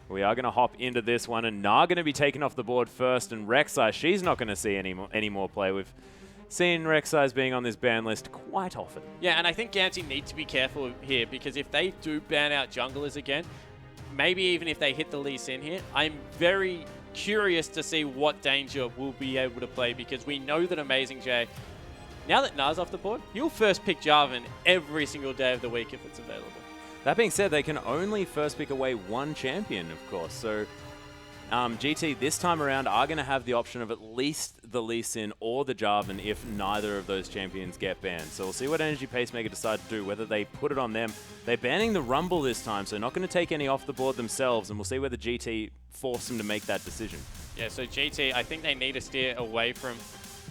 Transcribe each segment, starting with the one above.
We are going to hop into this one, and Na going to be taken off the board first, and Rek'Sai, she's not going to see any more play. We've seen Rek'Sai being on this ban list quite often. Yeah, and I think Gamtee need to be careful here, because if they do ban out junglers again, maybe even if they hit the Lee Sin here, I'm very curious to see what Danger will be able to play, because we know that Amazing J, now that Na's off the board, he'll first pick Jarvan every single day of the week if it's available. That being said, they can only first pick away one champion, of course. So GT this time around are going to have the option of at least the Lee Sin or the Jarvan if neither of those champions get banned. So we'll see what Energy Pacemaker decide to do, whether they put it on them. They're banning the Rumble this time, so not going to take any off the board themselves, and we'll see whether GT force them to make that decision. Yeah, so GT, I think they need to steer away from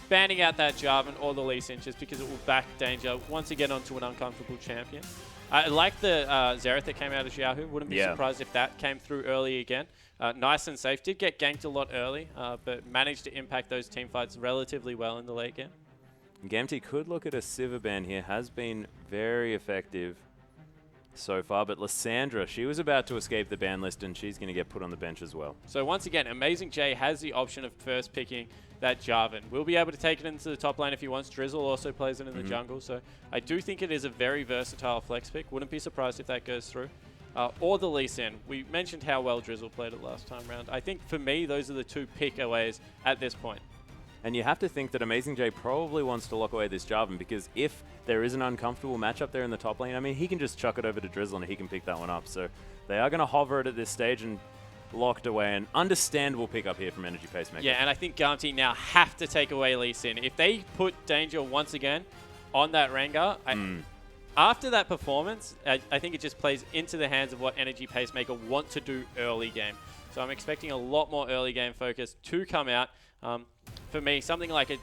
banning out that Jarvan or the Lee Sin, just because it will back Danger once again onto an uncomfortable champion. I like the Xerath that came out of Xiaohu. Wouldn't be surprised if that came through early again. Nice and safe. Did get ganked a lot early, but managed to impact those team fights relatively well in the late game. Gamtee could look at a Sivir ban here. Has been very effective so far, but Lissandra, she was about to escape the ban list, and she's going to get put on the bench as well. So once again, Amazing J has the option of first picking that Jarvan. We'll be able to take it into the top lane if he wants. Drizzle also plays it in the jungle, so I do think it is a very versatile flex pick. Wouldn't be surprised if that goes through. Or the Lee Sin. We mentioned how well Drizzle played it last time round. I think for me, those are the two pick-aways at this point. And you have to think that Amazing J probably wants to lock away this Jarvan, because if there is an uncomfortable matchup there in the top lane, I mean, he can just chuck it over to Drizzle and he can pick that one up. So they are going to hover it at this stage, and locked away. An understandable pickup here from Energy Pacemaker. Yeah, and I think Gamtee now have to take away Lee Sin. If they put Danger once again on that Rengar, after that performance, I think it just plays into the hands of what Energy Pacemaker want to do early game. So I'm expecting a lot more early game focus to come out. For me, something like a...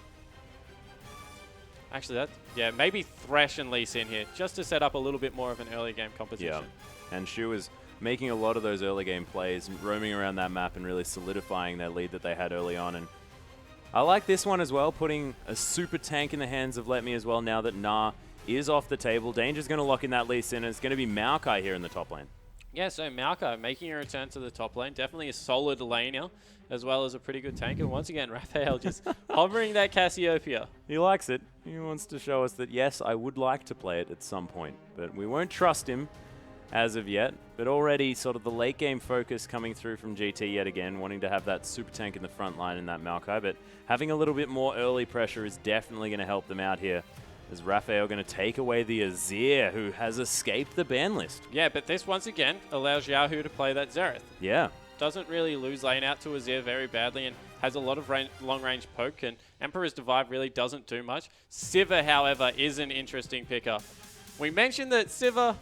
Actually, maybe Thresh and Lee Sin here, just to set up a little bit more of an early game competition. Yeah, and Shu was making a lot of those early game plays, roaming around that map and really solidifying their lead that they had early on. And I like this one as well, putting a super tank in the hands of Let Me as well, now that Na is off the table. Danger's going to lock in that Lee Sin, and it's going to be Maokai here in the top lane. Yeah, so Maokai making a return to the top lane. Definitely a solid laner, as well as a pretty good tank. And once again, Raphael just hovering that Cassiopeia. He likes it. He wants to show us that, yes, I would like to play it at some point, but we won't trust him as of yet. But already sort of the late game focus coming through from GT yet again, wanting to have that super tank in the front line in that Maokai. But having a little bit more early pressure is definitely going to help them out here. Is Raphael going to take away the Azir, who has escaped the ban list? Yeah, but this once again allows Xiaohu to play that Xerath. Yeah. Doesn't really lose lane out to Azir very badly, and has a lot of long-range poke, and Emperor's Divide really doesn't do much. Sivir, however, is an interesting pickup. We mentioned that Sivir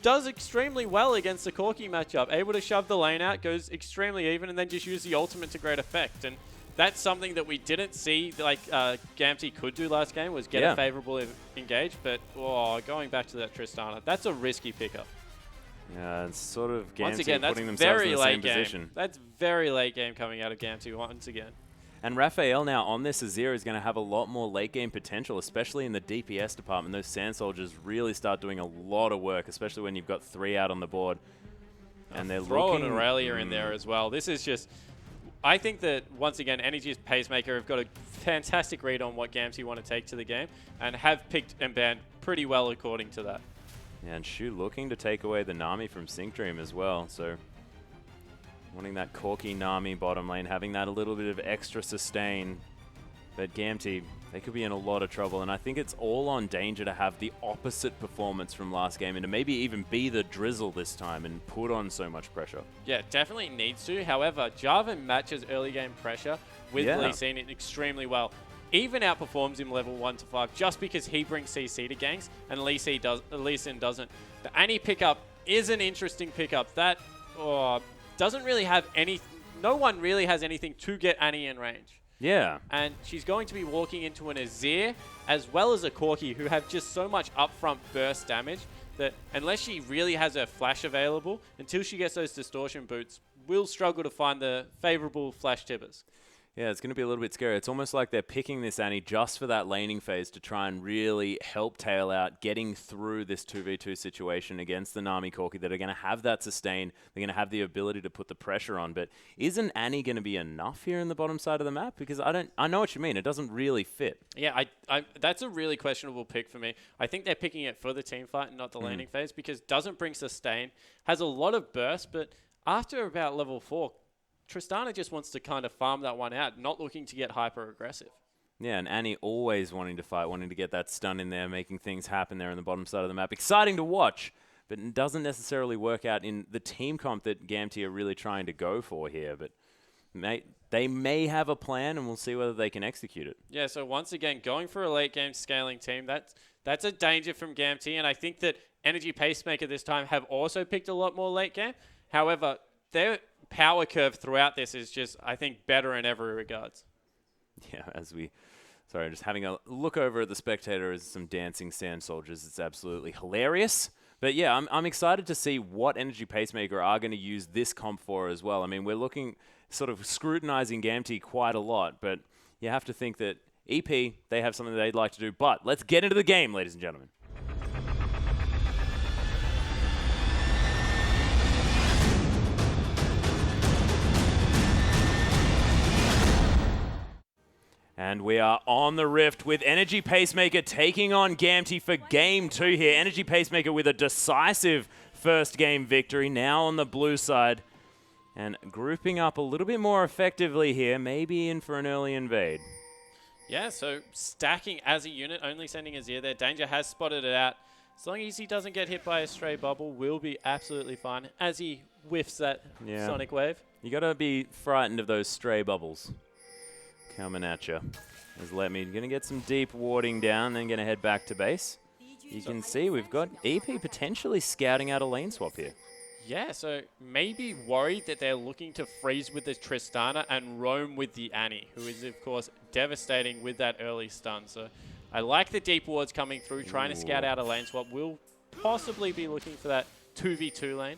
does extremely well against the Corki matchup. Able to shove the lane out, goes extremely even, and then just use the ultimate to great effect. And that's something that we didn't see, like Gamtee could do last game, was get a favorable engage. But going back to that Tristana, that's a risky pickup. Yeah, it's sort of Gamtee once again, putting themselves in the same game. position. That's very late game coming out of Gamtee once again. And Raphael now on this Azir is going to have a lot more late game potential, especially in the DPS department. Those Sand Soldiers really start doing a lot of work, especially when you've got 3 out on the board. And they're throwing an Aurelia in there as well. This is just... I think that, once again, Energy's Pacemaker have got a fantastic read on what Gamtee want to take to the game, and have picked and banned pretty well according to that. Yeah, and Shu looking to take away the Nami from Sync Dream as well, so wanting that Corki Nami bottom lane, having that a little bit of extra sustain. But Gamtee, they could be in a lot of trouble, and I think it's all on Danger to have the opposite performance from last game and to maybe even be the Drizzle this time and put on so much pressure. Yeah, definitely needs to. However, Jarvan matches early game pressure with Lee Sin extremely well. Even outperforms him level 1 to 5 just because he brings CC to ganks and Lee Sin doesn't. The Annie pickup is an interesting pickup. That doesn't really have any... No one really has anything to get Annie in range. Yeah. And she's going to be walking into an Azir as well as a Corki who have just so much upfront burst damage that unless she really has her flash available, until she gets those distortion boots, we'll struggle to find the favorable flash tippers. Yeah, it's going to be a little bit scary. It's almost like they're picking this Annie just for that laning phase to try and really help Tail out getting through this 2v2 situation against the Nami Corki that are going to have that sustain. They're going to have the ability to put the pressure on. But isn't Annie going to be enough here in the bottom side of the map? Because I know what you mean. It doesn't really fit. Yeah, that's a really questionable pick for me. I think they're picking it for the team fight and not the laning phase because doesn't bring sustain, has a lot of burst, but after about level 4, Tristana just wants to kind of farm that one out, not looking to get hyper-aggressive. Yeah, and Annie always wanting to fight, wanting to get that stun in there, making things happen there in the bottom side of the map. Exciting to watch, but it doesn't necessarily work out in the team comp that Gamtee are really trying to go for here. But they may have a plan, and we'll see whether they can execute it. Yeah, so once again, going for a late-game scaling team, that's a danger from Gamtee, and I think that Energy Pacemaker this time have also picked a lot more late game. However, their power curve throughout this is just, I think, better in every regards. Yeah, sorry, just having a look over at the spectator as some dancing sand soldiers. It's absolutely hilarious. But yeah, I'm excited to see what Energy Pacemaker are going to use this comp for as well. I mean, we're looking, sort of scrutinizing Gamtee quite a lot, but you have to think that EP, they have something they'd like to do. But let's get into the game, ladies and gentlemen. And we are on the Rift with Energy Pacemaker taking on Gamtee for Game 2 here. Energy Pacemaker with a decisive first game victory, now on the blue side. And grouping up a little bit more effectively here, maybe in for an early invade. Yeah, so stacking as a unit, only sending Azir there. Danger has spotted it out. As long as he doesn't get hit by a stray bubble, we'll be absolutely fine as he whiffs that Sonic Wave. You got to be frightened of those stray bubbles coming at you. As Letme going to get some deep warding down, then going to head back to base. You can see we've got EP potentially scouting out a lane swap here. Yeah, so maybe worried that they're looking to freeze with the Tristana and roam with the Annie, who is, of course, devastating with that early stun. So I like the deep wards coming through, trying to scout out a lane swap. We'll possibly be looking for that 2v2 lane.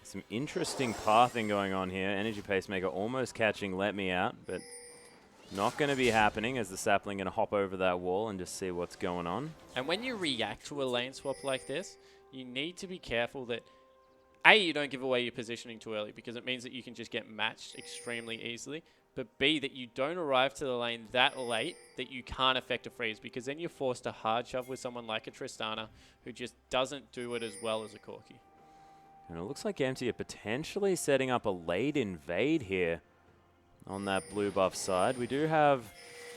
Some interesting pathing going on here. Energy Pacemaker almost catching Letme out, but not going to be happening as the sapling going to hop over that wall and just see what's going on. And when you react to a lane swap like this, you need to be careful that, A, you don't give away your positioning too early because it means that you can just get matched extremely easily, but B, that you don't arrive to the lane that late that you can't affect a freeze because then you're forced to hard shove with someone like a Tristana who just doesn't do it as well as a Corki. And it looks like Gamtee are potentially setting up a late invade here on that blue buff side. We do have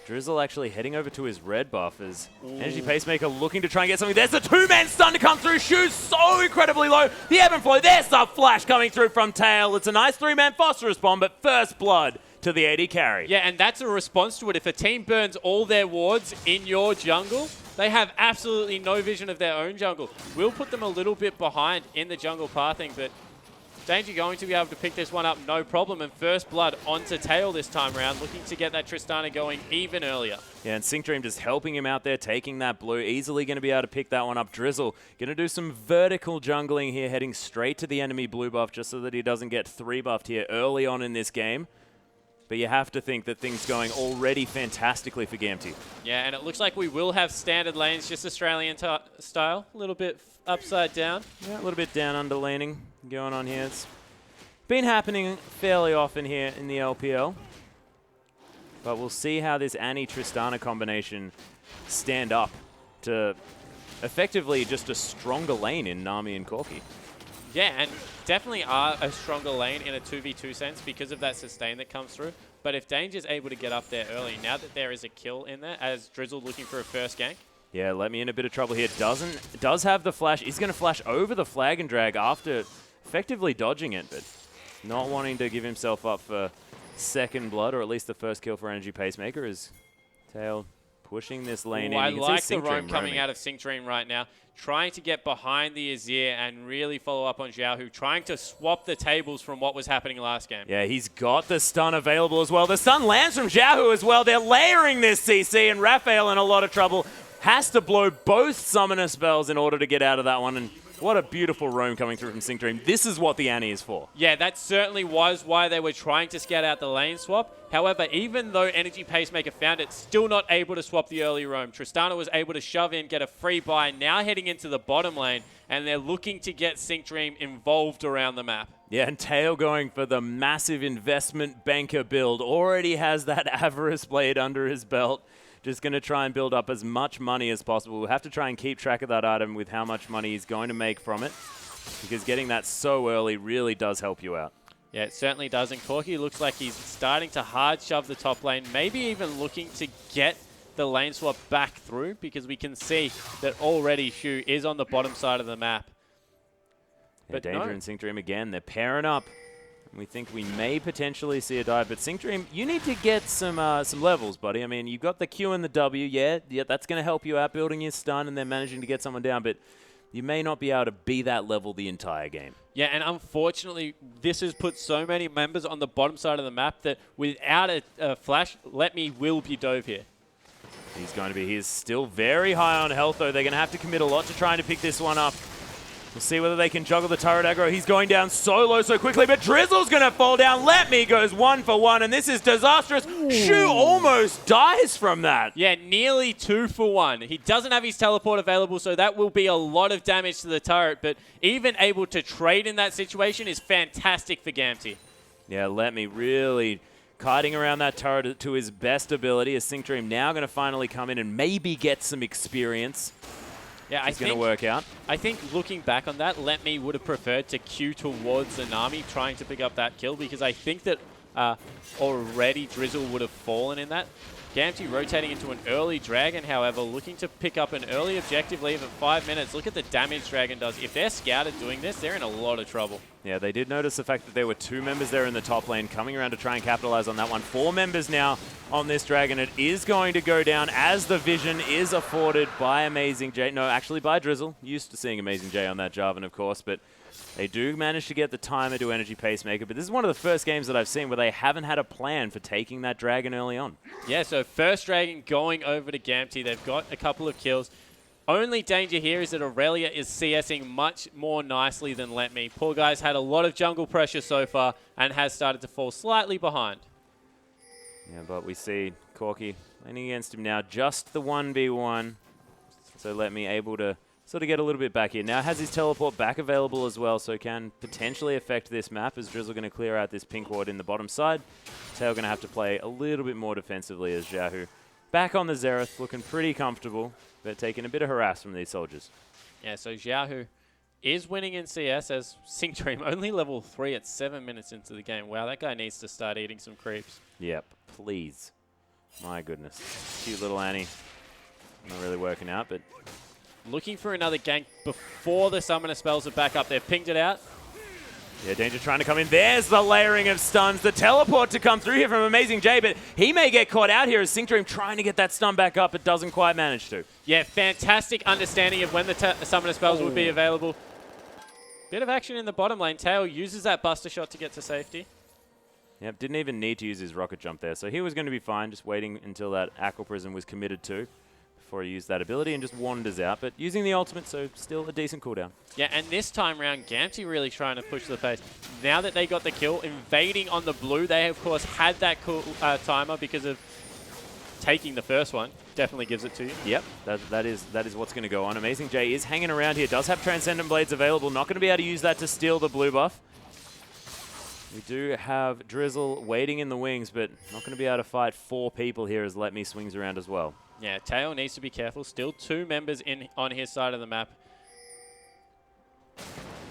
Drizzle actually heading over to his red buff as Energy Pacemaker looking to try and get something. There's a two-man stun to come through. Shoes so incredibly low. The ebb and flow. There's the flash coming through from Tail. It's a nice three-man phosphorus bomb, but first blood to the AD carry. Yeah, and that's a response to it. If a team burns all their wards in your jungle, they have absolutely no vision of their own jungle. We'll put them a little bit behind in the jungle pathing, but Danger going to be able to pick this one up no problem, and first blood onto Tail this time around, looking to get that Tristana going even earlier. Yeah, and Sync Dream just helping him out there, taking that blue, easily going to be able to pick that one up. Drizzle going to do some vertical jungling here, heading straight to the enemy blue buff just so that he doesn't get 3-buffed here early on in this game. But you have to think that things going already fantastically for Gamtee. Yeah, and it looks like we will have standard lanes, just Australian style, a little bit upside down. Yeah, a little bit down under laning going on here. It's been happening fairly often here in the LPL. But we'll see how this Annie-Tristana combination stand up to effectively just a stronger lane in Nami and Corki. Yeah, and definitely are a stronger lane in a 2v2 sense because of that sustain that comes through. But if Danger's able to get up there early, now that there is a kill in there, as Drizzle looking for a first gank. Yeah, Letme in a bit of trouble here. Does have the flash. He's going to flash over the flag and drag after effectively dodging it, but not wanting to give himself up for second blood, or at least the first kill for Energy Pacemaker, is Tail pushing this lane in. I like the roam coming out of Sync Dream right now, trying to get behind the Azir and really follow up on Xiaohu, trying to swap the tables from what was happening last game. Yeah, he's got the stun available as well. The stun lands from Xiaohu as well. They're layering this CC, and Raphael in a lot of trouble. Has to blow both summoner spells in order to get out of that one, and What a beautiful roam coming through from Sync Dream. This is what the Annie is for. Yeah, that certainly was why they were trying to scout out the lane swap. However, even though Energy Pacemaker found it, still not able to swap the early roam. Tristana was able to shove in, get a free buy, now heading into the bottom lane, and they're looking to get Sync Dream involved around the map. Yeah, and Tail going for the massive investment banker build. Already has that Avarice Blade under his belt. Just going to try and build up as much money as possible. We'll have to try and keep track of that item with how much money he's going to make from it, because getting that so early really does help you out. Yeah, it certainly does. And Corki looks like he's starting to hard shove the top lane, maybe even looking to get the lane swap back through, because we can see that already Shu is on the bottom side of the map. Yeah, but Danger and Sync Dream again, they're pairing up. We think we may potentially see a dive, but Sync Dream, you need to get some levels, buddy. I mean, you've got the Q and the W, yeah, that's going to help you out building your stun and then managing to get someone down, but you may not be able to be that level the entire game. Yeah, and unfortunately, this has put so many members on the bottom side of the map that without a flash, Let Me will be dove here. He's still very high on health, though. They're going to have to commit a lot to trying to pick this one up. We'll see whether they can juggle the turret aggro. He's going down so low so quickly, but Drizzle's going to fall down. Let Me goes 1 for 1, and this is disastrous. Shu almost dies from that. Yeah, nearly 2 for 1. He doesn't have his teleport available, so that will be a lot of damage to the turret, but even able to trade in that situation is fantastic for Gamtee. Yeah, Let Me really kiting around that turret to his best ability. As Sync Dream now going to finally come in and maybe get some experience. Yeah, it's going to work out. I think looking back on that, Let Me would have preferred to queue towards Zanami trying to pick up that kill, because I think that already Drizzle would have fallen in that. Gamtee rotating into an early Dragon, however, looking to pick up an early objective leave at 5 minutes. Look at the damage Dragon does. If they're scouted doing this, they're in a lot of trouble. Yeah, they did notice the fact that there were 2 members there in the top lane coming around to try and capitalize on that one. 4 members now on this Dragon. It is going to go down as the vision is afforded by Amazing J. No, actually by Drizzle. Used to seeing Amazing J on that Jarvan, of course, but they do manage to get the timer to Energy Pacemaker, but this is one of the first games that I've seen where they haven't had a plan for taking that Dragon early on. Yeah, so first Dragon going over to Gamtee. They've got a couple of kills. Only danger here is that Aurelia is CSing much more nicely than Let Me. Poor guy's had a lot of jungle pressure so far and has started to fall slightly behind. Yeah, but we see Corki leaning against him now. Just the 1v1. So Let Me able to sort of get a little bit back here. Now has his teleport back available as well, so can potentially affect this map as Drizzle going to clear out this pink ward in the bottom side. Tail going to have to play a little bit more defensively as Xiaohu back on the Xerath, looking pretty comfortable, but taking a bit of harass from these soldiers. Yeah, so Xiaohu is winning in CS as Sync Dream only level 3 at 7 minutes into the game. Wow, that guy needs to start eating some creeps. Yep, please. My goodness. Cute little Annie. Not really working out, but looking for another gank before the summoner spells are back up. They've pinged it out. Yeah, Danger trying to come in. There's the layering of stuns. The teleport to come through here from Amazing J, but he may get caught out here as Sync Dream trying to get that stun back up, but doesn't quite manage to. Yeah, fantastic understanding of when the summoner spells would be available. Bit of action in the bottom lane. Tail uses that buster shot to get to safety. Yep, didn't even need to use his rocket jump there, so he was going to be fine, just waiting until that Aqua Prism was committed to before he used that ability and just wanders out, but using the ultimate, so still a decent cooldown. Yeah, and this time around, Gamtee really trying to push the pace. Now that they got the kill, invading on the blue, they of course had that cool timer because of taking the first one. Definitely gives it to you. Yep, that is what's going to go on. Amazing J is hanging around here, does have Transcendent Blades available, not going to be able to use that to steal the blue buff. We do have Drizzle waiting in the wings, but not going to be able to fight 4 people here as Let Me swings around as well. Yeah, Tail needs to be careful. Still 2 members on his side of the map.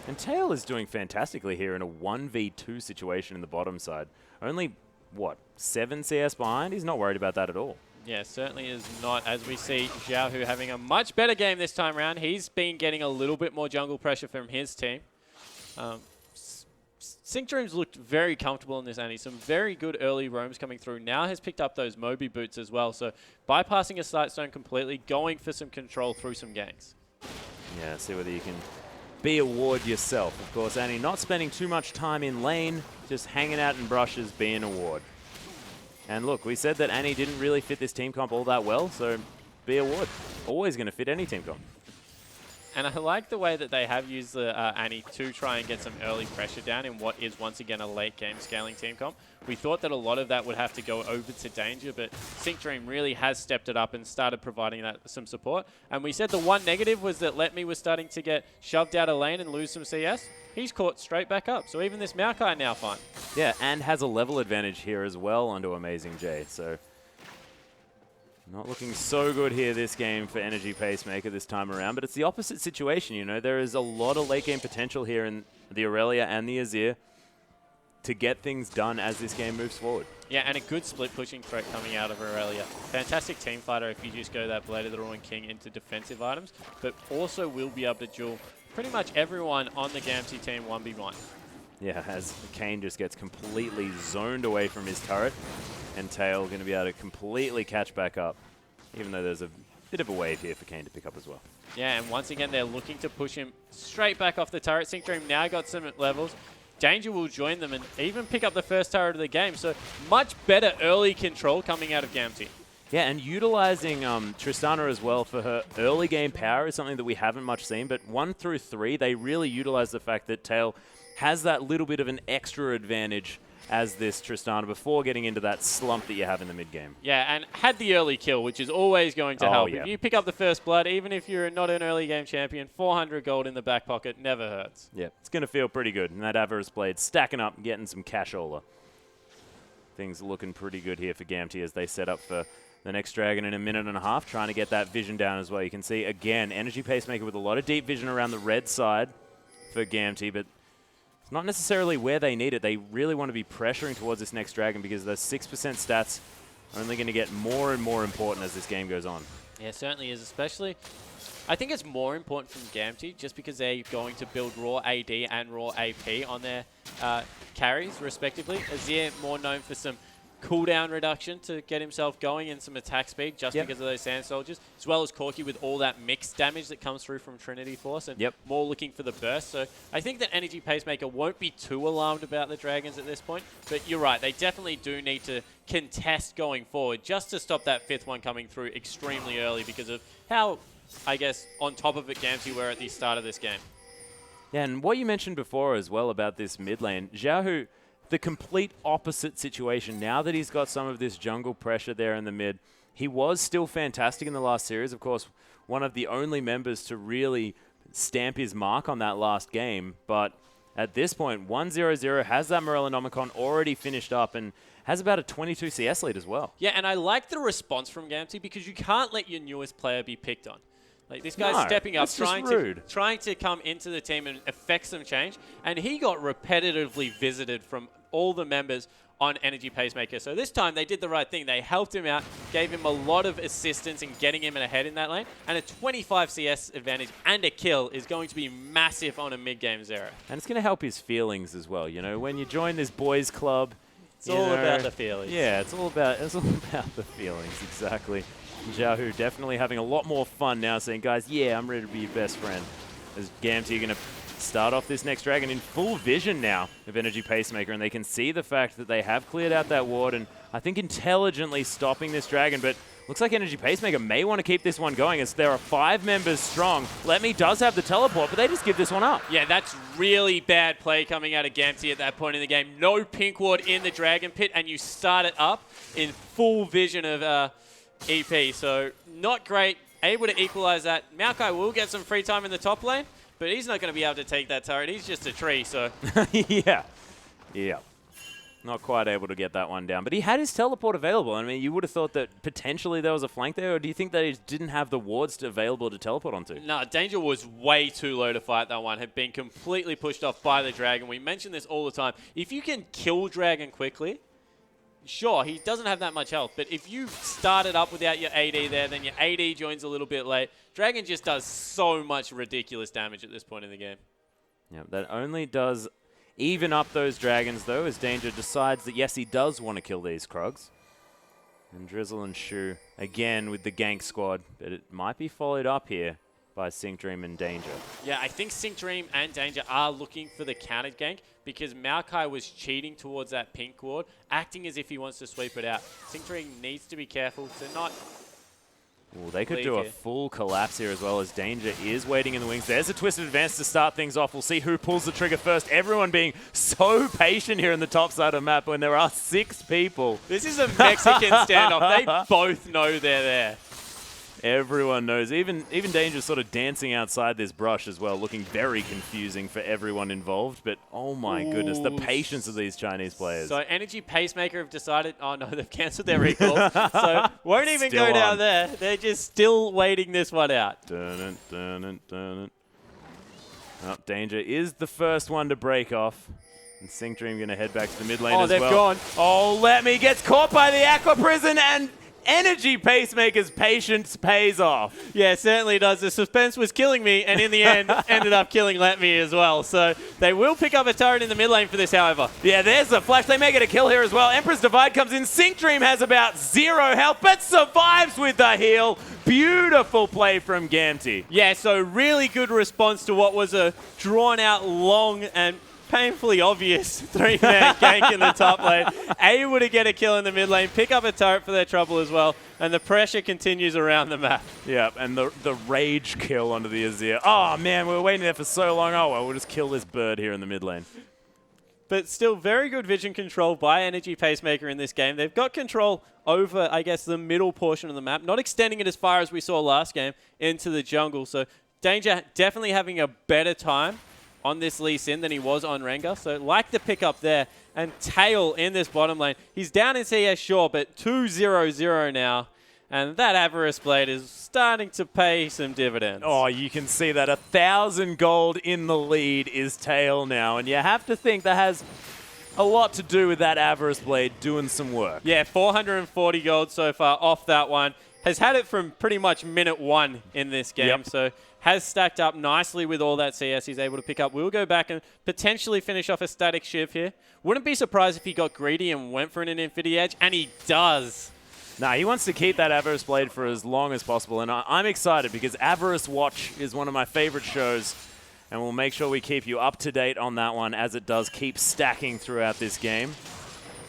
And Tail is doing fantastically here in a 1v2 situation in the bottom side. Only, what, 7 CS behind? He's not worried about that at all. Yeah, certainly is not. As we see Xiaohu having a much better game this time around. He's been getting a little bit more jungle pressure from his team. Sync Dream's looked very comfortable in this Annie. Some very good early roams coming through. Now has picked up those Moby boots as well. So bypassing a Sightstone completely, going for some control through some ganks. Yeah, see whether you can be a ward yourself. Of course, Annie not spending too much time in lane, just hanging out in brushes, being a ward. And look, we said that Annie didn't really fit this team comp all that well, so be a ward. Always going to fit any team comp. And I like the way that they have used the Annie to try and get some early pressure down in what is once again a late game scaling team comp. We thought that a lot of that would have to go over to Danger, but Sync Dream really has stepped it up and started providing that some support. And we said the one negative was that Let Me was starting to get shoved out of lane and lose some CS. He's caught straight back up, so even this Maokai now fine. Yeah, and has a level advantage here as well onto Amazing J, so not looking so good here this game for Energy Pacemaker this time around, but it's the opposite situation, you know. There is a lot of late game potential here in the Aurelia and the Azir to get things done as this game moves forward. Yeah, and a good split pushing threat coming out of Aurelia. Fantastic team fighter if you just go that Blade of the Ruined King into defensive items, but also will be able to duel pretty much everyone on the Gamtee team 1v1. Yeah, as Kane just gets completely zoned away from his turret, and Tail going to be able to completely catch back up, even though there's a bit of a wave here for Kane to pick up as well. Yeah, and once again, they're looking to push him straight back off the turret. Sync Dream now got some levels. Danger will join them and even pick up the first turret of the game, so much better early control coming out of Gamtee. Yeah, and utilizing Tristana as well for her early game power is something that we haven't much seen, but 1 through 3, they really utilize the fact that Tail has that little bit of an extra advantage as this Tristana before getting into that slump that you have in the mid-game. Yeah, and had the early kill, which is always going to help. Yeah. If you pick up the first blood, even if you're not an early game champion, 400 gold in the back pocket never hurts. Yeah, it's going to feel pretty good. And that Avarice Blade stacking up and getting some cashola. Things looking pretty good here for Gamtee as they set up for the next Dragon in a minute and a half, trying to get that vision down as well. You can see, again, Energy Pacemaker with a lot of deep vision around the red side for Gamtee, but it's not necessarily where they need it. They really want to be pressuring towards this next Dragon because those 6% stats are only going to get more and more important as this game goes on. Yeah, it certainly is, especially I think it's more important from Gamtee just because they're going to build raw AD and raw AP on their carries, respectively. Azir more known for some cooldown reduction to get himself going and some attack speed just because of those Sand Soldiers, as well as Corki with all that mixed damage that comes through from Trinity Force and more looking for the burst. So I think that Energy Pacemaker won't be too alarmed about the Dragons at this point, but you're right, they definitely do need to contest going forward just to stop that 5th one coming through extremely early because of how, I guess, on top of it Gamtee were at the start of this game. Yeah, and what you mentioned before as well about this mid lane, Xiaohu, the complete opposite situation. Now that he's got some of this jungle pressure there in the mid, he was still fantastic in the last series. Of course, one of the only members to really stamp his mark on that last game. But at this point, 1-0-0 has that Morellonomicon already finished up and has about a 22 CS lead as well. Yeah, and I like the response from Gamtee because you can't let your newest player be picked on. Like, this guy's stepping up, trying to come into the team and affect some change. And he got repetitively visited from all the members on Energy Pacemaker. So this time they did the right thing. They helped him out, gave him a lot of assistance in getting him ahead in that lane. And a 25 CS advantage and a kill is going to be massive on a mid-game Zero. And it's going to help his feelings as well. You know, when you join this boys club, it's all about the feelings. Yeah, it's all about the feelings, exactly. Xiaohu definitely having a lot more fun now, saying, guys, yeah, I'm ready to be your best friend. As Gamtee are going to start off this next Dragon in full vision now of Energy Pacemaker, and they can see the fact that they have cleared out that ward and I think intelligently stopping this Dragon, but looks like Energy Pacemaker may want to keep this one going as there are 5 members strong. Let Me does have the teleport, but they just give this one up. Yeah, that's really bad play coming out of Gamtee at that point in the game. No pink ward in the Dragon Pit, and you start it up in full vision of EP, so not great. Able to equalize that. Maokai will get some free time in the top lane, but he's not going to be able to take that turret. He's just a tree, so... Yeah. Not quite able to get that one down. But he had his teleport available. I mean, you would have thought that potentially there was a flank there, or do you think that he didn't have the wards available to teleport onto? No, Danger was way too low to fight that one. Had been completely pushed off by the Dragon. We mention this all the time. If you can kill Dragon quickly, sure, he doesn't have that much health, but if you start it up without your AD there, then your AD joins a little bit late. Dragon just does so much ridiculous damage at this point in the game. Yeah, that only does even up those Dragons, though, as Danger decides that, yes, he does want to kill these Krogs. And Drizzle and Shu, again, with the gank squad, but it might be followed up here by Sync Dream and Danger. Yeah, I think Sync Dream and Danger are looking for the countered gank because Maokai was cheating towards that pink ward, acting as if he wants to sweep it out. Sync Dream needs to be careful to not Ooh, they could do a here. full collapse here as well, as Danger is waiting in the wings. There's a Twisted Advance to start things off. We'll see who pulls the trigger first. Everyone being so patient here in the top side of the map when there are 6 people. This is a Mexican standoff. They both know they're there. Everyone knows. Even Danger's sort of dancing outside this brush as well, looking very confusing for everyone involved. But oh my goodness, the patience of these Chinese players. So Energy Pacemaker have decided, oh no, they've cancelled their recall. So won't even go down there. They're just still waiting this one out. Dun -dun, dun -dun, dun -dun. Oh, Danger is the first one to break off. And Sync Dream going to head back to the mid lane as well. Oh, they've gone. Oh, Let Me gets caught by the Aqua Prison, and Energy Pacemaker's patience pays off. Yeah, it certainly does. The suspense was killing me, and in the end, ended up killing Let Me as well. So they will pick up a turret in the mid lane for this, however. Yeah, there's a flash. They may get a kill here as well. Emperor's Divide comes in. Sync Dream has about 0 health, but survives with the heal. Beautiful play from Gamtee. Yeah, so really good response to what was a drawn-out, long, and painfully obvious 3-man gank in the top lane. Able to get a kill in the mid lane, pick up a turret for their trouble as well, and the pressure continues around the map. Yeah, and the rage kill onto the Azir. Oh man, we were waiting there for so long. Oh well, we'll just kill this bird here in the mid lane. But still very good vision control by Energy Pacemaker in this game. They've got control over, I guess, the middle portion of the map, not extending it as far as we saw last game into the jungle. So Danger definitely having a better time on this Lee Sin than he was on Rengar. So like the pickup there. And Tail in this bottom lane. He's down in CS, sure, but 2-0-0 now. And that Avarice Blade is starting to pay some dividends. Oh, you can see that 1,000 gold in the lead is Tail now. And you have to think that has a lot to do with that Avarice Blade doing some work. Yeah, 440 gold so far off that one. Has had it from pretty much minute 1 in this game. Yep. So has stacked up nicely with all that CS he's able to pick up. We'll go back and potentially finish off a static shiv here. Wouldn't be surprised if he got greedy and went for an Infinity Edge, and he does. Nah, he wants to keep that Avarice Blade for as long as possible, and I'm excited because Avarice Watch is one of my favorite shows, and we'll make sure we keep you up to date on that one as it does keep stacking throughout this game.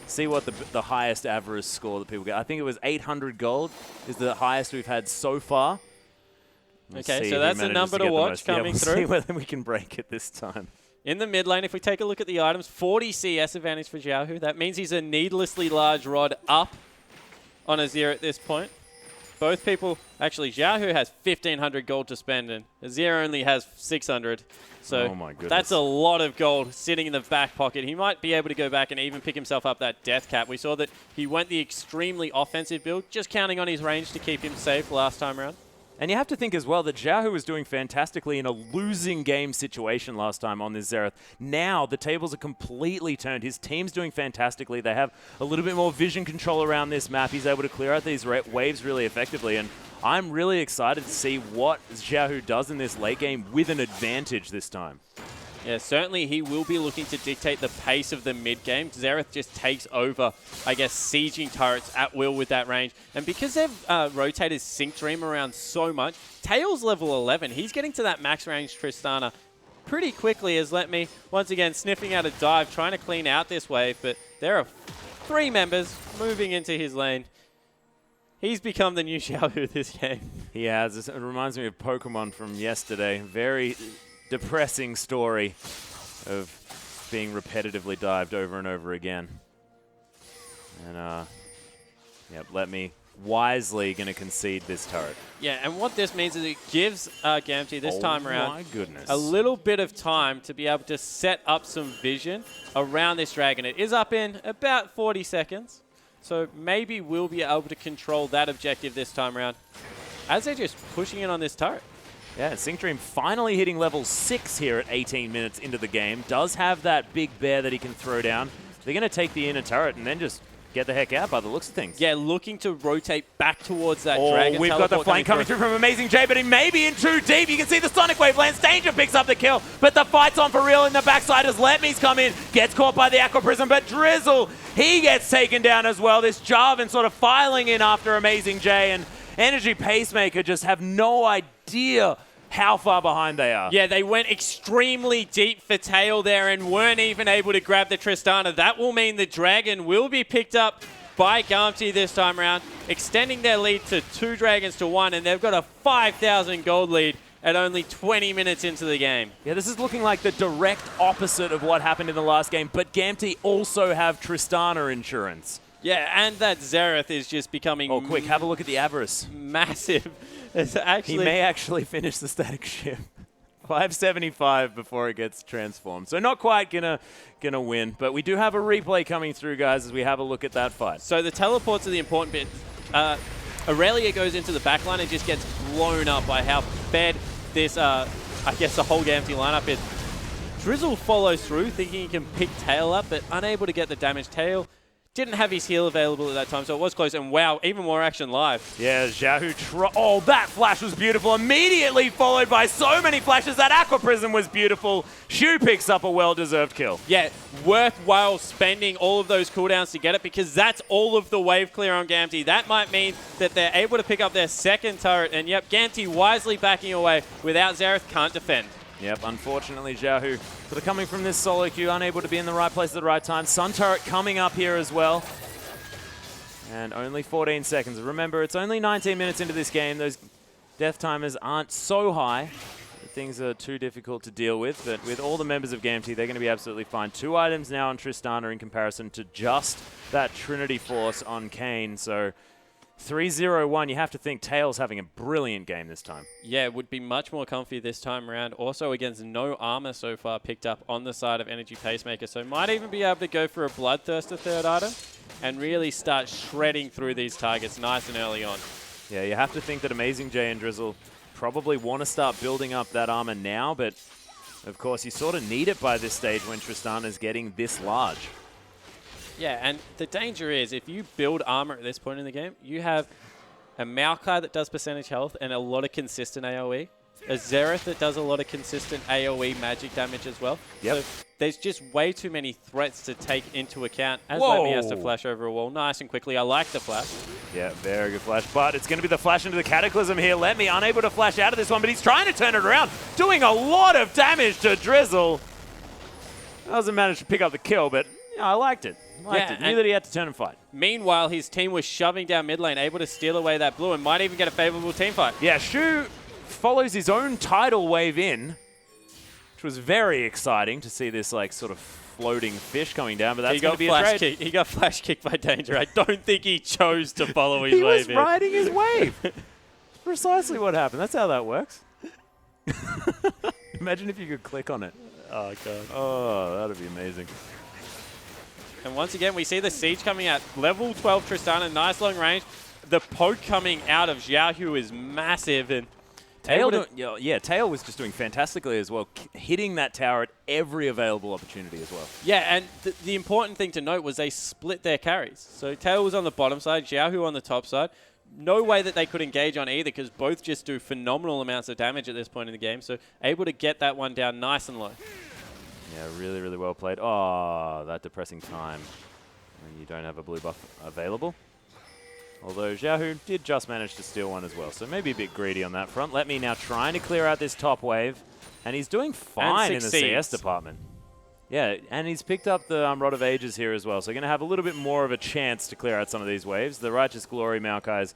See what the highest Avarice score that people get. I think it was 800 gold is the highest we've had so far. Okay, so that's the number to watch coming through. See whether we can break it this time. In the mid lane, if we take a look at the items, 40 CS advantage for Xiaohu. That means he's a needlessly large rod up on Azir at this point. Both people, actually, Xiaohu has 1,500 gold to spend, and Azir only has 600. So oh my goodness, that's a lot of gold sitting in the back pocket. He might be able to go back and even pick himself up that death cap. We saw that he went the extremely offensive build, just counting on his range to keep him safe last time around. And you have to think as well that Xiaohu was doing fantastically in a losing game situation last time on this Xerath. Now the tables are completely turned. His team's doing fantastically. They have a little bit more vision control around this map. He's able to clear out these waves really effectively. And I'm really excited to see what Xiaohu does in this late game with an advantage this time. Yeah, certainly he will be looking to dictate the pace of the mid-game. Xerath just takes over, I guess, sieging turrets at will with that range. And because they've rotated Sync Dream around so much, Tail's level 11. He's getting to that max range Tristana pretty quickly as Let Me, once again, sniffing out a dive, trying to clean out this wave. But there are 3 members moving into his lane. He's become the new Xiaohu this game. He has. It reminds me of Pokemon from yesterday. Very depressing story of being repetitively dived over and over again. And, yep, Let Me wisely going to concede this turret. Yeah, and what this means is it gives Gamtee this time around my goodness, a little bit of time to be able to set up some vision around this dragon. It is up in about 40 seconds, so maybe we'll be able to control that objective this time around as they're just pushing in on this turret. Yeah, Sync Dream finally hitting level 6 here at 18 minutes into the game. Does have that big bear that he can throw down. They're going to take the inner turret and then just get the heck out by the looks of things. Yeah, looking to rotate back towards that dragon. We've got the flame coming through from Amazing J, but he may be in too deep. You can see the Sonic Wave lands. Danger picks up the kill, but the fight's on for real in the backside as Let Me's come in. Gets caught by the Aqua Prism, but Drizzle, he gets taken down as well. This Jarvan sort of filing in after Amazing J, and Energy Pacemaker just have no idea how far behind they are. Yeah, they went extremely deep for Tail there and weren't even able to grab the Tristana. That will mean the dragon will be picked up by Gamtee this time around, extending their lead to 2 Dragons to 1, and they've got a 5,000 gold lead at only 20 minutes into the game. Yeah, this is looking like the direct opposite of what happened in the last game, but Gamtee also have Tristana insurance. Yeah, and that Xerath is just becoming... Oh, quick, have a look at the Avarice. Massive. It's actually... He may actually finish the static ship. 575 before it gets transformed. So not quite gonna win, but we do have a replay coming through, guys, as we have a look at that fight. So the teleports are the important bit. Aurelia goes into the backline and just gets blown up by how fed this, I guess, the whole Gamtee lineup is. Drizzle follows through, thinking he can pick Tail up, but unable to get the damage. Tail didn't have his heal available at that time, so it was close. And wow, even more action live. Yeah, Xiaohu. Oh, that flash was beautiful. Immediately followed by so many flashes. That Aqua Prism was beautiful. Shu picks up a well-deserved kill. Yeah, worthwhile spending all of those cooldowns to get it, because that's all of the wave clear on Gamtee. That might mean that they're able to pick up their second turret. And yep, Gamtee wisely backing away. Without Xerath, can't defend. Yep, unfortunately, Xiaohu sort of coming from this solo queue, unable to be in the right place at the right time. Sun turret coming up here as well. And only 14 seconds. Remember, it's only 19 minutes into this game. Those death timers aren't so high. Things are too difficult to deal with, but with all the members of Gamtee, they're going to be absolutely fine. 2 items now on Tristana in comparison to just that Trinity Force on Kayn. So 3-0-1, you have to think Tails having a brilliant game this time. Yeah, it would be much more comfy this time around. Also against no armor so far picked up on the side of Energy Pacemaker. So might even be able to go for a Bloodthirster third item and really start shredding through these targets nice and early on. Yeah, you have to think that Amazing J and Drizzle probably want to start building up that armor now, but of course you sort of need it by this stage when Tristana is getting this large. Yeah, and the danger is if you build armor at this point in the game, you have a Maokai that does percentage health and a lot of consistent AoE, a Xerath that does a lot of consistent AoE magic damage as well. Yep. So there's just way too many threats to take into account as Whoa. Lemmy has to flash over a wall nice and quickly. I like the flash. Yeah, very good flash, but it's going to be the flash into the Cataclysm here. Lemmy unable to flash out of this one, but he's trying to turn it around, doing a lot of damage to Drizzle. Doesn't manage to pick up the kill, but yeah, I liked it. Knew that he had to turn and fight. Meanwhile, his team was shoving down mid lane, able to steal away that blue and might even get a favorable team fight. Yeah, Shu follows his own tidal wave in, which was very exciting to see this like sort of floating fish coming down, but that's going to be a trade. He got flash kicked by Danger. I don't think he chose to follow his wave in. He was riding his wave. Precisely what happened. That's how that works. Imagine if you could click on it. Oh, God. Oh, that would be amazing. And once again, we see the siege coming out. Level 12 Tristana, nice long range. The poke coming out of Xiaohu is massive. And Tail was just doing fantastically as well, hitting that tower at every available opportunity as well. Yeah, and the important thing to note was they split their carries. So Tail was on the bottom side, Xiaohu on the top side. No way that they could engage on either, because both just do phenomenal amounts of damage at this point in the game. So able to get that one down nice and low. Yeah, really, really well played. Oh, that depressing time when you don't have a blue buff available. Although Xiaohu did just manage to steal one as well, so maybe a bit greedy on that front. Let me now trying to clear out this top wave, and he's doing fine in the CS department. Yeah, and he's picked up the Rod of Ages here as well, so going to have a little bit more of a chance to clear out some of these waves. The Righteous Glory Maokai's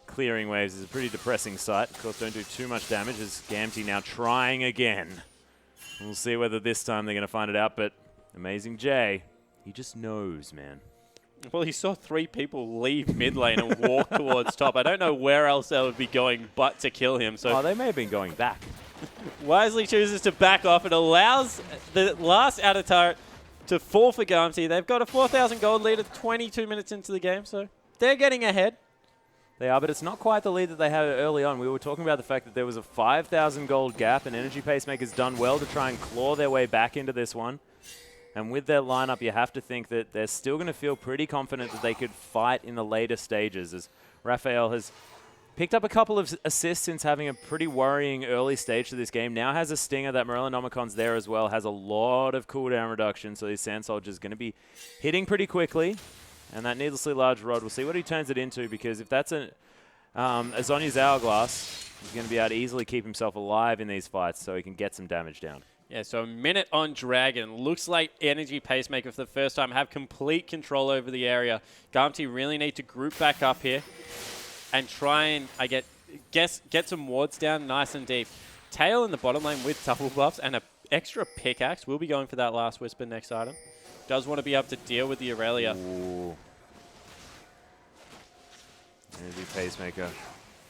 clearing waves is a pretty depressing sight. Of course, don't do too much damage as Gamtee now trying again. We'll see whether this time they're going to find it out, but Amazing J, he just knows, man. Well, he saw 3 people leave mid lane and walk towards top. I don't know where else they would be going but to kill him. So they may have been going back. wisely chooses to back off. It allows the last outer turret to fall for Gamtee. They've got a 4,000 gold lead at 22 minutes into the game, so they're getting ahead. They are, but it's not quite the lead that they had early on. We were talking about the fact that there was a 5,000 gold gap, and Energy Pacemaker's done well to try and claw their way back into this one. And with their lineup, you have to think that they're still going to feel pretty confident that they could fight in the later stages, as Raphael has picked up a couple of assists since having a pretty worrying early stage to this game. Now has a stinger. That Morellonomicon's there as well. Has a lot of cooldown reduction, so these Sand Soldiers going to be hitting pretty quickly. And that needlessly large rod, we'll see what he turns it into, because if that's a Zhonya's Hourglass, he's going to be able to easily keep himself alive in these fights so he can get some damage down. Yeah, so a minute on Dragon. Looks like Energy Pacemaker for the first time have complete control over the area. Gamtee really need to group back up here and try and, get some wards down nice and deep. Tail in the bottom lane with double buffs and an extra pickaxe. We'll be going for that last Whisper next item. Does want to be able to deal with the Aurelia. Ooh. Energy Pacemaker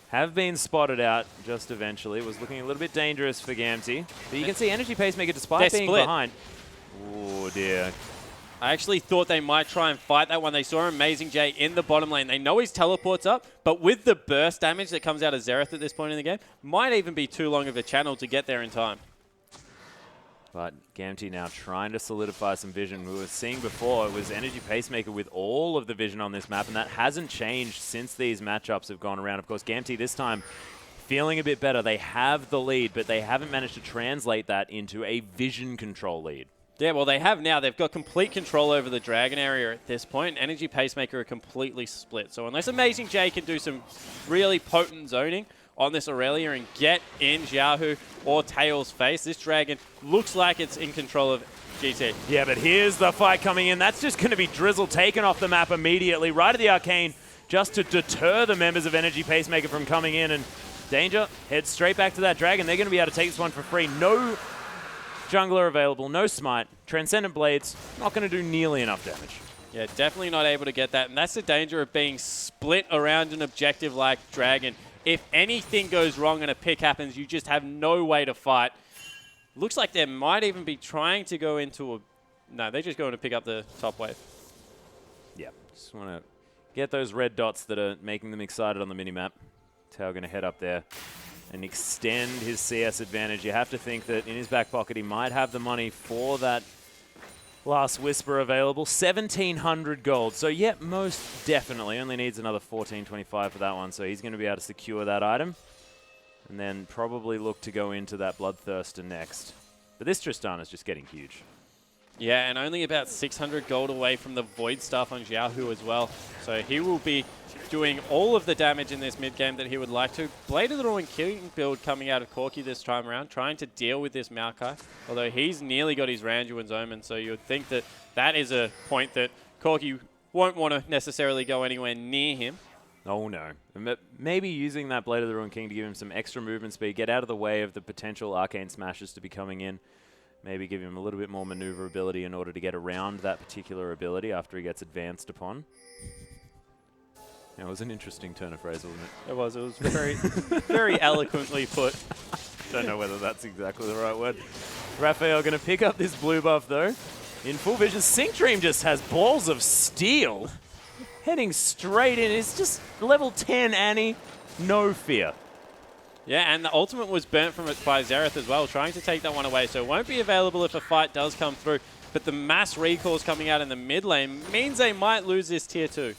have been spotted out just eventually. It was looking a little bit dangerous for Gamtee. But you can see Energy Pacemaker, despite being behind. Oh, dear. I actually thought they might try and fight that one. They saw Amazing J in the bottom lane. They know his teleport's up, but with the burst damage that comes out of Xerath at this point in the game, might even be too long of a channel to get there in time. But Gamtee now trying to solidify some vision. We were seeing before, it was Energy Pacemaker with all of the vision on this map, and that hasn't changed since these matchups have gone around. Of course, Gamtee this time feeling a bit better. They have the lead, but they haven't managed to translate that into a vision control lead. Yeah, well, they have now. They've got complete control over the Dragon area at this point. Energy Pacemaker are completely split. So unless Amazing J can do some really potent zoning on this Aurelia and get in Xiaohu or Tail's face, this Dragon looks like it's in control of GT. Yeah, but here's the fight coming in. That's just going to be Drizzle taken off the map immediately, right at the Arcane, just to deter the members of Energy Pacemaker from coming in. And Danger heads straight back to that Dragon. They're going to be able to take this one for free. No jungler available, no smite. Transcendent Blades, not going to do nearly enough damage. Yeah, definitely not able to get that. And that's the danger of being split around an objective like Dragon. If anything goes wrong and a pick happens, you just have no way to fight. Looks like they might even be trying to go into a... No, they're just going to pick up the top wave. Yeah, just want to get those red dots that are making them excited on the minimap. Tao going to head up there and extend his CS advantage. You have to think that in his back pocket he might have the money for that last Whisper available. 1,700 gold. So, yeah, most definitely. Only needs another 1,425 for that one. So he's going to be able to secure that item. And then probably look to go into that Bloodthirster next. But this Tristana is just getting huge. Yeah, and only about 600 gold away from the Void Staff on Xiaohu as well. So he will be doing all of the damage in this mid game that he would like to. Blade of the Ruin King build coming out of Corki this time around, trying to deal with this Maokai. Although he's nearly got his Randuin's Omen, so you would think that that is a point that Corki won't want to necessarily go anywhere near him. Oh no. Maybe using that Blade of the Ruin King to give him some extra movement speed, get out of the way of the potential Arcane Smashes to be coming in. Maybe give him a little bit more maneuverability in order to get around that particular ability after he gets advanced upon. It was an interesting turn of phrase, wasn't it? It was very, very eloquently put. Don't know whether that's exactly the right word. Raphael going to pick up this blue buff, though. In full vision, Sync Dream just has balls of steel. Heading straight in. It's just level 10 Annie. No fear. Yeah, and the ultimate was burnt from it by Xerath as well, trying to take that one away. So it won't be available if a fight does come through. But the mass recalls coming out in the mid lane means they might lose this tier 2.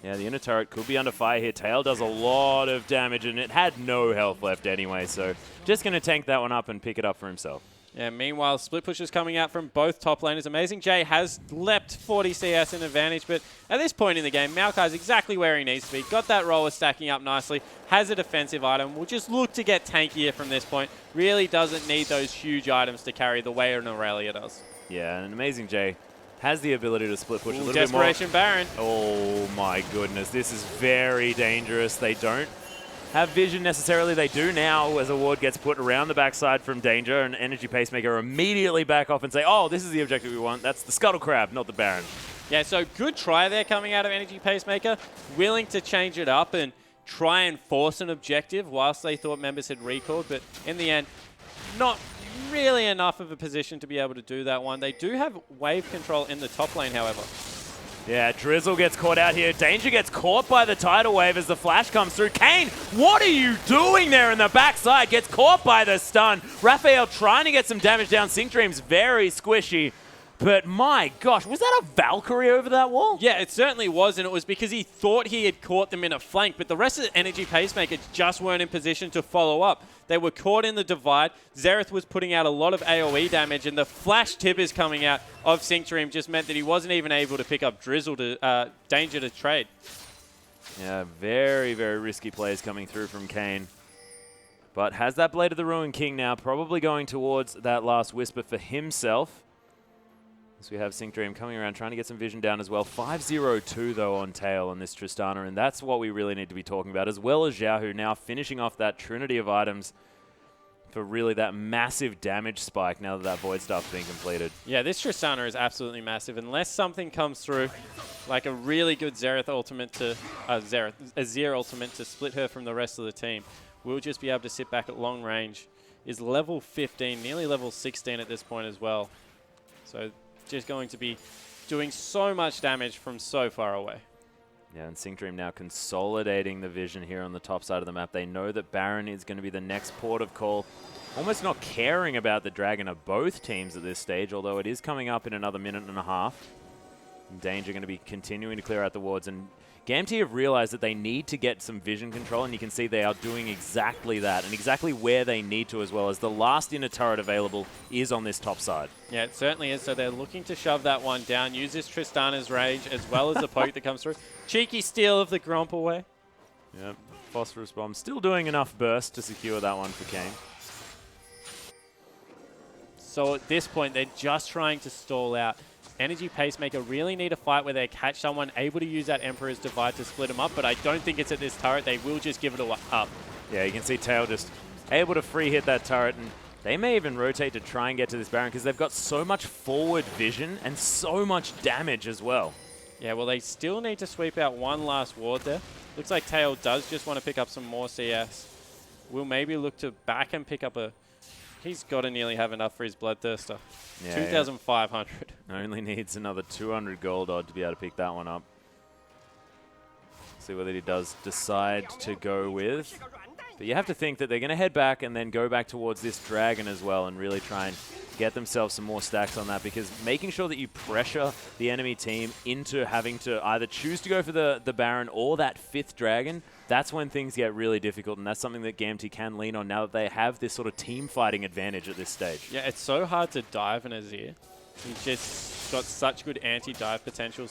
Yeah, the inner turret could be under fire here. Tail does a lot of damage, and it had no health left anyway, so just going to tank that one up and pick it up for himself. Yeah, meanwhile, split pushes coming out from both top laners. Amazing J has leapt 40 CS in advantage, but at this point in the game, Maokai is exactly where he needs to be. Got that roller stacking up nicely, has a defensive item, will just look to get tankier from this point. Really doesn't need those huge items to carry the way an Aurelia does. Yeah, and Amazing J has the ability to split push a little bit more. Desperation Baron. Oh my goodness, this is very dangerous. They don't have vision necessarily. They do now as a ward gets put around the backside from Danger, and Energy Pacemaker immediately back off and say, oh, this is the objective we want. That's the Scuttle Crab, not the Baron. Yeah, so good try there coming out of Energy Pacemaker. Willing to change it up and try and force an objective whilst they thought members had recalled, but in the end, not really enough of a position to be able to do that one. They do have wave control in the top lane, however. Yeah, Drizzle gets caught out here. Danger gets caught by the tidal wave as the flash comes through. Kane, what are you doing there in the backside? Gets caught by the stun. Raphael trying to get some damage down. Sync Dream's very squishy. But my gosh, was that a Valkyrie over that wall? Yeah, it certainly was, and it was because he thought he had caught them in a flank, but the rest of the Energy Pacemaker just weren't in position to follow up. They were caught in the divide. Xerath was putting out a lot of AoE damage, and the flash tibbers coming out of Sync Dream just meant that he wasn't even able to pick up Drizzle to Danger to trade. Yeah, very, very risky plays coming through from Kane. But has that Blade of the Ruin King now, probably going towards that last Whisper for himself. As we have Sync Dream coming around, trying to get some vision down as well. 5-0-2 though on tail on this Tristana, and that's what we really need to be talking about, as well as Xiaohu now finishing off that trinity of items for really that massive damage spike now that that Void Staff's been completed. Yeah, this Tristana is absolutely massive. Unless something comes through, like a really good Xerath ultimate to Azir ultimate to split her from the rest of the team, we'll just be able to sit back at long range. Is level 15, nearly level 16 at this point as well. So just going to be doing so much damage from so far away. Yeah, and Sync Dream now consolidating the vision here on the top side of the map. They know that Baron is going to be the next port of call. Almost not caring about the Dragon of both teams at this stage, although it is coming up in another minute and a half. Danger going to be continuing to clear out the wards, and Gamtee have realized that they need to get some vision control, and you can see they are doing exactly that, and exactly where they need to as well, as the last inner turret available is on this top side. Yeah, it certainly is. So they're looking to shove that one down, use this Tristana's rage, as well as the poke that comes through. Cheeky steal of the Gromp away. Yep, Phosphorus Bomb still doing enough burst to secure that one for Kane. So at this point, they're just trying to stall out. Energy Pacemaker really need a fight where they catch someone able to use that Emperor's Divide to split them up, but I don't think it's at this turret. They will just give it up. Yeah, you can see Tail just able to free hit that turret, and they may even rotate to try and get to this Baron because they've got so much forward vision and so much damage as well. Yeah, well, they still need to sweep out one last ward there. Looks like Tail does just want to pick up some more CS. We'll maybe look to back and pick up a... He's got to nearly have enough for his Bloodthirster. Yeah, 2,500. Yeah. Only needs another 200 gold odd to be able to pick that one up. See whether he does decide to go with. But you have to think that they're going to head back and then go back towards this Dragon as well and really try and get themselves some more stacks on that, because making sure that you pressure the enemy team into having to either choose to go for the Baron or that 5th Dragon, that's when things get really difficult, and that's something that Gamtee can lean on now that they have this sort of team fighting advantage at this stage. Yeah, it's so hard to dive an Azir. He's just got such good anti-dive potential,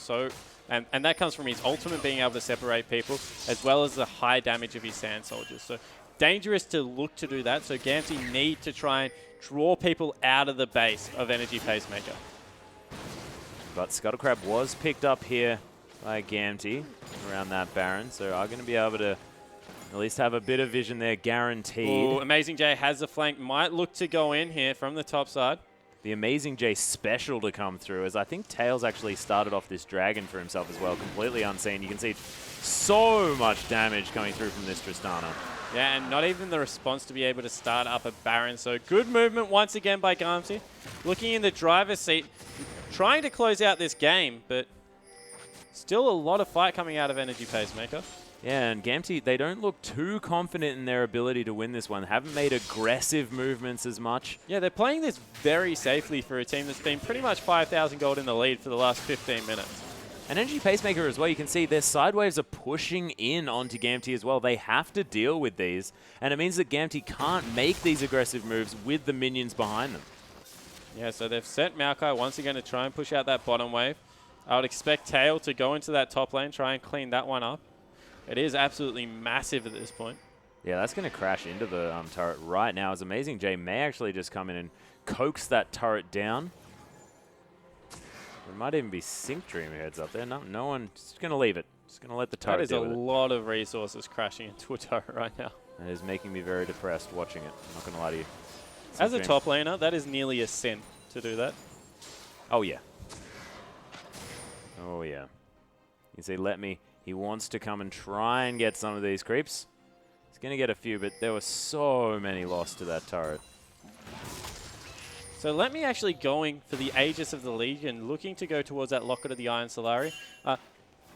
and that comes from his ultimate being able to separate people, as well as the high damage of his Sand Soldiers. So dangerous to look to do that, so Gamtee need to try and draw people out of the base of Energy Pacemaker. But Scuttle Crab was picked up here by Gamtee around that Baron, so are going to be able to at least have a bit of vision there, guaranteed. Ooh, Amazing J has the flank, might look to go in here from the top side. The Amazing J special to come through, as I think Tails actually started off this Dragon for himself as well, completely unseen. You can see so much damage coming through from this Tristana. Yeah, and not even the response to be able to start up a Baron. So good movement once again by Gamtee. Looking in the driver's seat, trying to close out this game, but still a lot of fight coming out of Energy Pacemaker. Yeah, and Gamtee, they don't look too confident in their ability to win this one. Haven't made aggressive movements as much. Yeah, they're playing this very safely for a team that's been pretty much 5,000 gold in the lead for the last 15 minutes. And Energy Pacemaker as well, you can see their side waves are pushing in onto Gamtee as well. They have to deal with these, and it means that Gamtee can't make these aggressive moves with the minions behind them. Yeah, so they've sent Maokai once again to try and push out that bottom wave. I would expect Tail to go into that top lane, try and clean that one up. It is absolutely massive at this point. Yeah, that's going to crash into the turret right now, as Amazing J may actually just come in and coax that turret down. It might even be Sync Dream heads up there. No one, just going to leave it. Just going to let the turret deal with it. That is a lot of resources crashing into a turret right now. That is making me very depressed watching it. I'm not going to lie to you. As a top laner, that is nearly a sin to do that. Oh, yeah. Oh, yeah. You see, he wants to come and try and get some of these creeps. He's going to get a few, but there were so many lost to that turret. So Let Me actually going for the Aegis of the Legion, looking to go towards that Locket of the Iron Solari.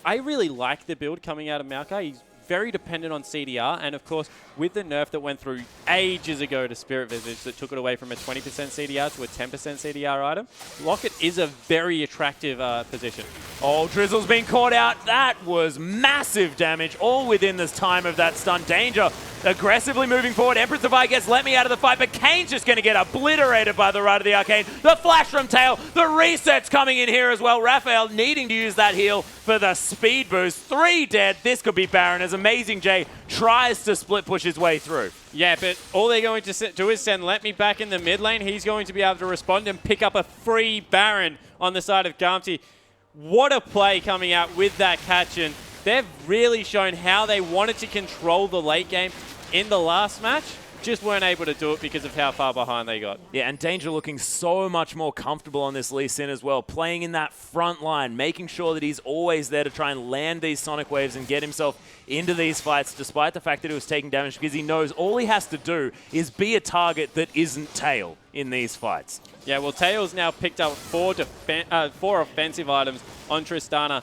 I really like the build coming out of Maokai. He's very dependent on CDR, and of course, with the nerf that went through ages ago to Spirit Visage that took it away from a 20% CDR to a 10% CDR item, Locket is a very attractive position. Oh, Drizzle's been caught out. That was massive damage, all within this time of that stun. Danger aggressively moving forward. Empress Divide gets Let Me out of the fight, but Kane's just going to get obliterated by the Rite of the Arcane. The flash from Tail, the reset's coming in here as well. Raphael needing to use that heal for the speed boost. 3 dead. This could be Baron as Amazing J tries to split push his way through. Yeah, but all they're going to do is send Let Me back in the mid lane. He's going to be able to respond and pick up a free Baron on the side of Gamtee. What a play coming out with that catch, and they've really shown how they wanted to control the late game in the last match. Just weren't able to do it because of how far behind they got. Yeah, and Danger looking so much more comfortable on this Lee Sin as well, playing in that front line, making sure that he's always there to try and land these Sonic Waves and get himself into these fights, despite the fact that he was taking damage, because he knows all he has to do is be a target that isn't Tail in these fights. Yeah, well, Tail's now picked up 4 offensive items on Tristana.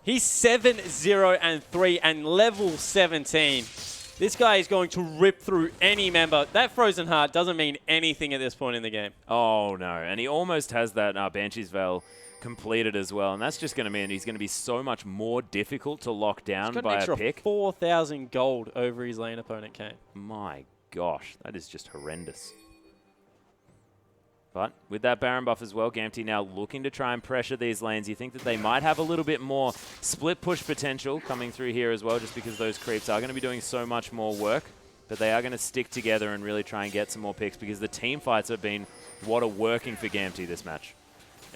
He's 7-0-3 and level 17. This guy is going to rip through any member. That Frozen Heart doesn't mean anything at this point in the game. Oh, no. And he almost has that Banshee's Veil completed as well. And that's just going to mean he's going to be so much more difficult to lock down by a pick. He's got an extra 4,000 gold over his lane opponent, Kane. My gosh, that is just horrendous. But with that Baron buff as well, Gamtee now looking to try and pressure these lanes. You think that they might have a little bit more split push potential coming through here as well, just because those creeps are going to be doing so much more work. But they are going to stick together and really try and get some more picks, because the team fights have been what are working for Gamtee this match.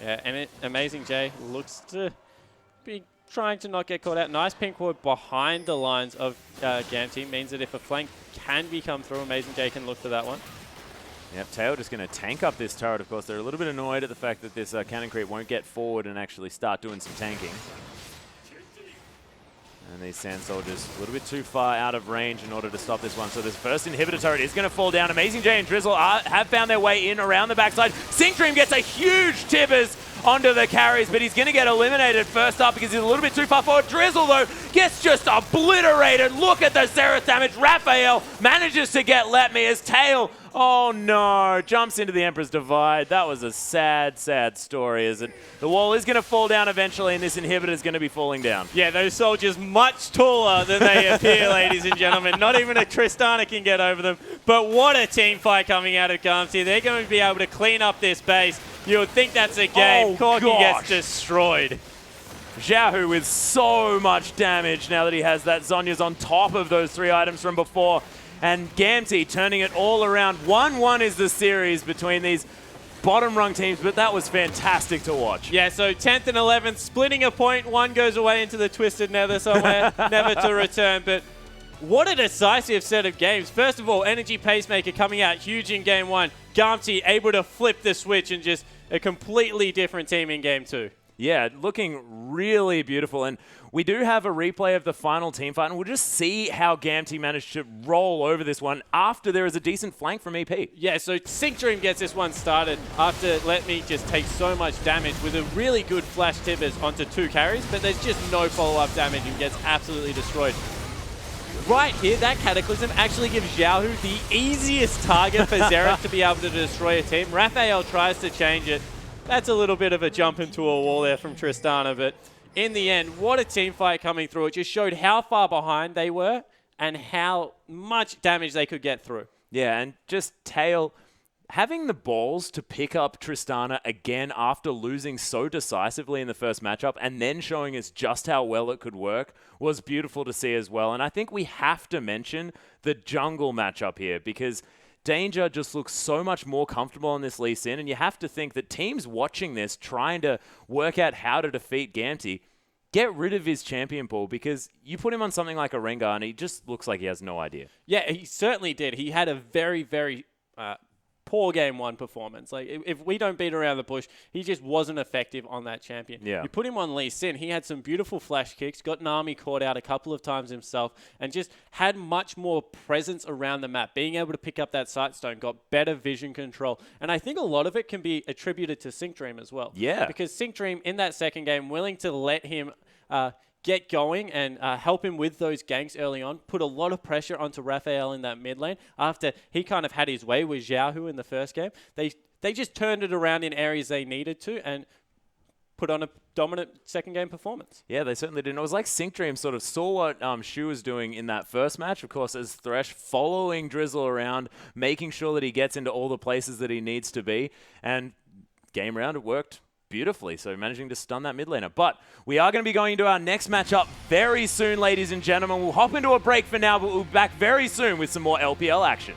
Yeah, and Amazing J looks to be trying to not get caught out. Nice pink ward behind the lines of Gamtee means that if a flank can be come through, Amazing J can look for that one. Yep, Tail just going to tank up this turret, of course. They're a little bit annoyed at the fact that this cannon creep won't get forward and actually start doing some tanking. And these Sand Soldiers a little bit too far out of range in order to stop this one. So this first inhibitor turret is going to fall down. Amazing J and Drizzle have found their way in around the backside. Syncdream gets a huge Tibbers onto the carries, but he's going to get eliminated first up because he's a little bit too far forward. Drizzle, though, gets just obliterated. Look at the Xerath damage. Raphael manages to get Let Me as Tail, oh no, jumps into the Emperor's Divide. That was a sad, sad story, as the wall is going to fall down eventually, and this inhibitor is going to be falling down. Yeah, those soldiers much taller than they appear, ladies and gentlemen. Not even a Tristana can get over them. But what a team fight coming out of Gamtee. They're going to be able to clean up this base. You would think that's a game. Corky gets destroyed. Xiaohu with so much damage now that he has that. Zhonya's on top of those 3 items from before. And Gamtee turning it all around. 1-1 is the series between these bottom rung teams, but that was fantastic to watch. Yeah, so 10th and 11th, splitting a point. One goes away into the Twisted Nether somewhere, never to return. But what a decisive set of games. First of all, Energy Pacemaker coming out huge in Game 1. Gamtee able to flip the switch and just a completely different team in Game 2. Yeah, looking really beautiful. And we do have a replay of the final team fight, and we'll just see how Gamtee managed to roll over this one after there is a decent flank from EP. Yeah, so Syncdream gets this one started after Let Me just take so much damage with a really good flash Tibbers onto 2 carries, but there's just no follow-up damage and gets absolutely destroyed. Right here, that Cataclysm actually gives Xiaohu the easiest target for Xerath to be able to destroy a team. Raphael tries to change it. That's a little bit of a jump into a wall there from Tristana, but in the end, what a team fight coming through. It just showed how far behind they were and how much damage they could get through. Yeah, and just Tail having the balls to pick up Tristana again after losing so decisively in the first matchup and then showing us just how well it could work was beautiful to see as well. And I think we have to mention the jungle matchup here, because Danger just looks so much more comfortable on this Lee Sin, and you have to think that teams watching this, trying to work out how to defeat Gamtee, get rid of his champion pool, because you put him on something like a Rengar and he just looks like he has no idea. Yeah, he certainly did. He had a very, very poor Game 1 performance. Like, if we don't beat around the bush, he just wasn't effective on that champion. Yeah. You put him on Lee Sin, he had some beautiful flash kicks, got Nami caught out a couple of times himself, and just had much more presence around the map, being able to pick up that Sightstone, got better vision control. And I think a lot of it can be attributed to Syncdream as well. Yeah. Because Syncdream, in that second game, willing to let him get going and help him with those ganks early on, put a lot of pressure onto Raphael in that mid lane after he kind of had his way with Xiaohu in the first game. They just turned it around in areas they needed to, and put on a dominant second game performance. Yeah, they certainly didn't. It was like Sync Dream sort of saw what Shu was doing in that first match, of course, as Thresh following Drizzle around, making sure that he gets into all the places that he needs to be. And game round, it worked beautifully, so managing to stun that mid laner. But we are going to be going into our next matchup very soon, ladies and gentlemen. We'll hop into a break for now, but we'll be back very soon with some more LPL action.